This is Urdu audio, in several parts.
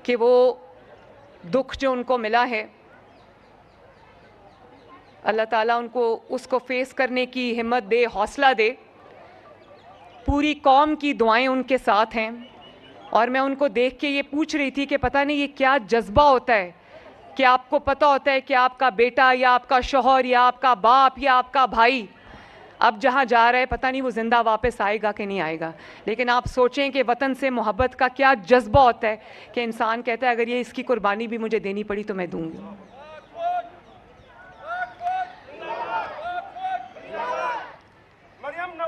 کہ وہ دکھ جو ان کو ملا ہے اللہ تعالیٰ ان کو اس کو فیس کرنے کی ہمت دے، حوصلہ دے. پوری قوم کی دعائیں ان کے ساتھ ہیں. اور میں ان کو دیکھ کے یہ پوچھ رہی تھی کہ پتہ نہیں یہ کیا جذبہ ہوتا ہے کہ آپ کو پتہ ہوتا ہے کہ آپ کا بیٹا یا آپ کا شوہر یا آپ کا باپ یا آپ کا بھائی اب جہاں جا رہا ہے پتہ نہیں وہ زندہ واپس آئے گا کہ نہیں آئے گا. لیکن آپ سوچیں کہ وطن سے محبت کا کیا جذبہ ہوتا ہے کہ انسان کہتا ہے اگر یہ اس کی قربانی بھی مجھے دینی پڑی تو میں دوں گی.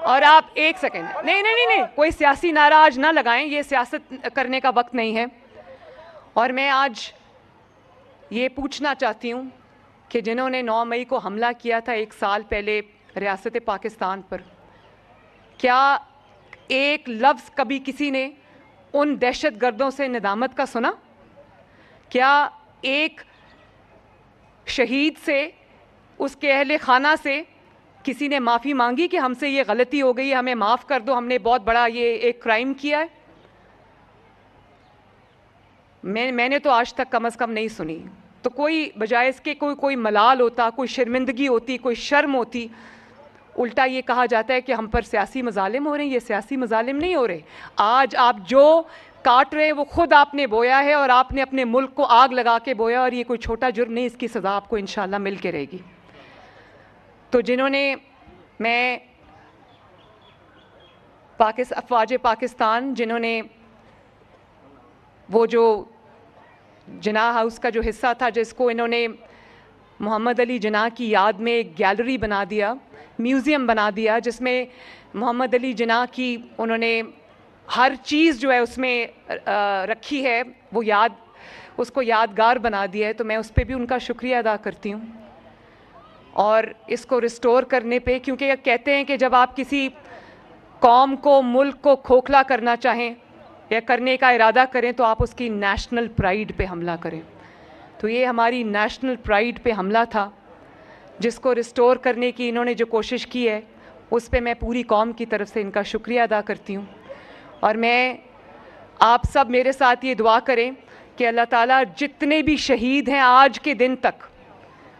اور آپ ایک سیکنڈ نہیں کوئی سیاسی نعرہ آج نہ لگائیں، یہ سیاست کرنے کا وقت نہیں ہے. اور میں آج یہ پوچھنا چاہتی ہوں کہ جنہوں نے 9 مئی کو حملہ کیا تھا 1 سال پہلے ریاست پاکستان پر، کیا ایک لفظ کبھی کسی نے ان دہشت گردوں سے ندامت کا سنا؟ کیا ایک شہید سے، اس کے اہل خانہ سے کسی نے معافی مانگی کہ ہم سے یہ غلطی ہو گئی، ہمیں معاف کر دو، ہم نے بہت بڑا یہ ایک کرائم کیا ہے؟ میں نے تو آج تک کم از کم نہیں سنی. تو کوئی بجائے اس کے کوئی ملال ہوتا، کوئی شرمندگی ہوتی، کوئی شرم ہوتی، الٹا یہ کہا جاتا ہے کہ ہم پر سیاسی مظالم ہو رہے ہیں. یہ سیاسی مظالم نہیں ہو رہے. آج آپ جو کاٹ رہے ہیں وہ خود آپ نے بویا ہے، اور آپ نے اپنے ملک کو آگ لگا کے بویا، اور یہ کوئی چھوٹا جرم نہیں، اس کی سزا آپ کو انشاءاللہ مل کے رہے گی. تو جنہوں نے، میں افواج پاکستان جنہوں نے وہ جو جناح ہاؤس کا جو حصہ تھا جس کو انہوں نے محمد علی جناح کی یاد میں ایک گیلری بنا دیا، میوزیم بنا دیا، جس میں محمد علی جناح کی انہوں نے ہر چیز جو ہے اس میں رکھی ہے، وہ اس کو یادگار بنا دیا ہے. تو میں اس پہ بھی ان کا شکریہ ادا کرتی ہوں. اور اس کو ریسٹور کرنے پہ، کیونکہ یہ کہتے ہیں کہ جب آپ کسی قوم کو، ملک کو کھوکھلا کرنا چاہیں یا کرنے کا ارادہ کریں تو آپ اس کی نیشنل پرائیڈ پہ حملہ کریں. تو یہ ہماری نیشنل پرائیڈ پہ حملہ تھا، جس کو ریسٹور کرنے کی انہوں نے جو کوشش کی ہے اس پہ میں پوری قوم کی طرف سے ان کا شکریہ ادا کرتی ہوں. اور میں آپ سب میرے ساتھ یہ دعا کریں کہ اللہ تعالیٰ جتنے بھی شہید ہیں آج کے دن تک،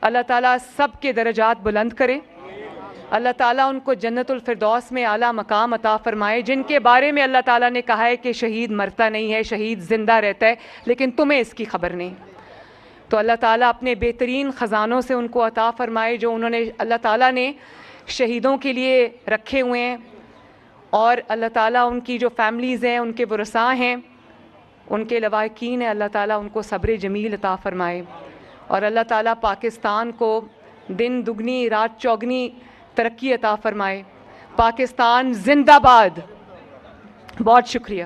اللہ تعالیٰ سب کے درجات بلند کرے. اللہ تعالیٰ ان کو جنت الفردوس میں اعلیٰ مقام عطا فرمائے. جن کے بارے میں اللہ تعالیٰ نے کہا ہے کہ شہید مرتا نہیں ہے، شہید زندہ رہتا ہے، لیکن تمہیں اس کی خبر نہیں. تو اللہ تعالیٰ اپنے بہترین خزانوں سے ان کو عطا فرمائے جو انہوں نے، اللہ تعالیٰ نے شہیدوں کے لیے رکھے ہوئے ہیں. اور اللہ تعالیٰ ان کی جو فیملیز ہیں، ان کے ورثاء ہیں، ان کے لواحقین ہیں، اللہ تعالیٰ ان کو صبر جمیل عطا فرمائے. اور اللہ تعالیٰ پاکستان کو دن دگنی رات چوگنی ترقی عطا فرمائے. پاکستان زندہ باد. بہت شکریہ.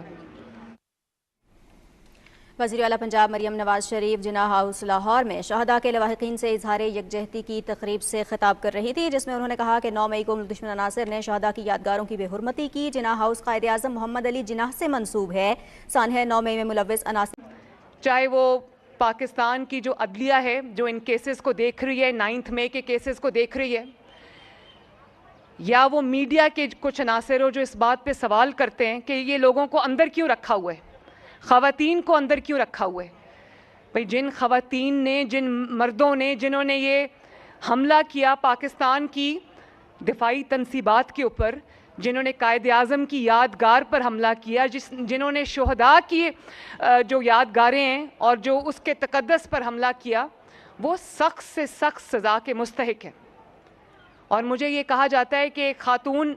وزیر اعلیٰ پنجاب مریم نواز شریف جناح ہاؤس لاہور میں شہداء کے لواحقین سے اظہار یکجہتی کی تقریب سے خطاب کر رہی تھی، جس میں انہوں نے کہا کہ 9 مئی کو ملک دشمن عناصر نے شہداء کی یادگاروں کی بے حرمتی کی. جناح ہاؤس قائد اعظم محمد علی جناح سے منسوب ہے. سانحہ 9 مئی میں ملوث عناصر، چاہے وہ پاکستان کی جو عدلیہ ہے جو ان کیسز کو دیکھ رہی ہے، 9 مئی کے کیسز کو دیکھ رہی ہے، یا وہ میڈیا کے کچھ عناصر ہو جو اس بات پہ سوال کرتے ہیں کہ یہ لوگوں کو اندر کیوں رکھا ہوا ہے، خواتین کو اندر کیوں رکھا ہوا ہے. بھئی جن خواتین نے، جن مردوں نے، جنہوں نے یہ حملہ کیا پاکستان کی دفاعی تنصیبات کے اوپر، جنہوں نے قائد اعظم کی یادگار پر حملہ کیا، جنہوں نے شہداء کی جو یادگاریں ہیں اور جو اس کے تقدس پر حملہ کیا، وہ سخت سے سخت سزا کے مستحق ہیں. اور مجھے یہ کہا جاتا ہے کہ ایک خاتون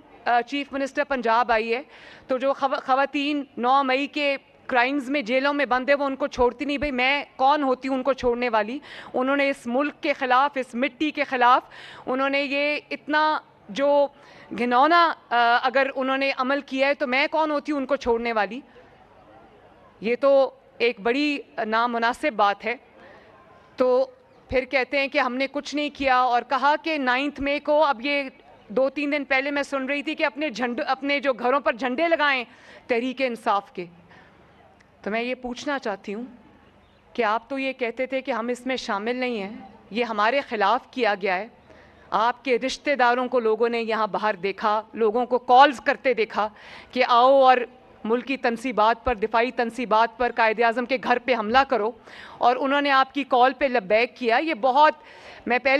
چیف منسٹر پنجاب آئی ہے، تو جو خواتین 9 مئی کے کرائمز میں جیلوں میں بند ہے وہ ان کو چھوڑتی نہیں. بھئی میں کون ہوتی ہوں ان کو چھوڑنے والی؟ انہوں نے اس ملک کے خلاف، اس مٹی کے خلاف انہوں نے یہ اتنا جو گھنونا اگر انہوں نے عمل کیا ہے، تو میں کون ہوتی ہوں ان کو چھوڑنے والی؟ یہ تو ایک بڑی نامناسب بات ہے. تو پھر کہتے ہیں کہ ہم نے کچھ نہیں کیا، اور کہا کہ 9 مئی کو، اب یہ 2-3 دن پہلے میں سن رہی تھی کہ اپنے جو گھروں پر جھنڈے لگائیں تحریک انصاف کے. تو میں یہ پوچھنا چاہتی ہوں کہ آپ تو یہ کہتے تھے کہ ہم اس میں شامل نہیں ہیں، یہ ہمارے خلاف کیا گیا ہے. آپ کے رشتہ داروں کو لوگوں نے یہاں باہر دیکھا، لوگوں کو کالز کرتے دیکھا کہ آؤ اور ملکی تنصیبات پر, دفاعی تنصیبات پر, قائد اعظم کے گھر پہ حملہ کرو, اور انہوں نے آپ کی کال پہ لبیک کیا. یہ بہت, میں پہلے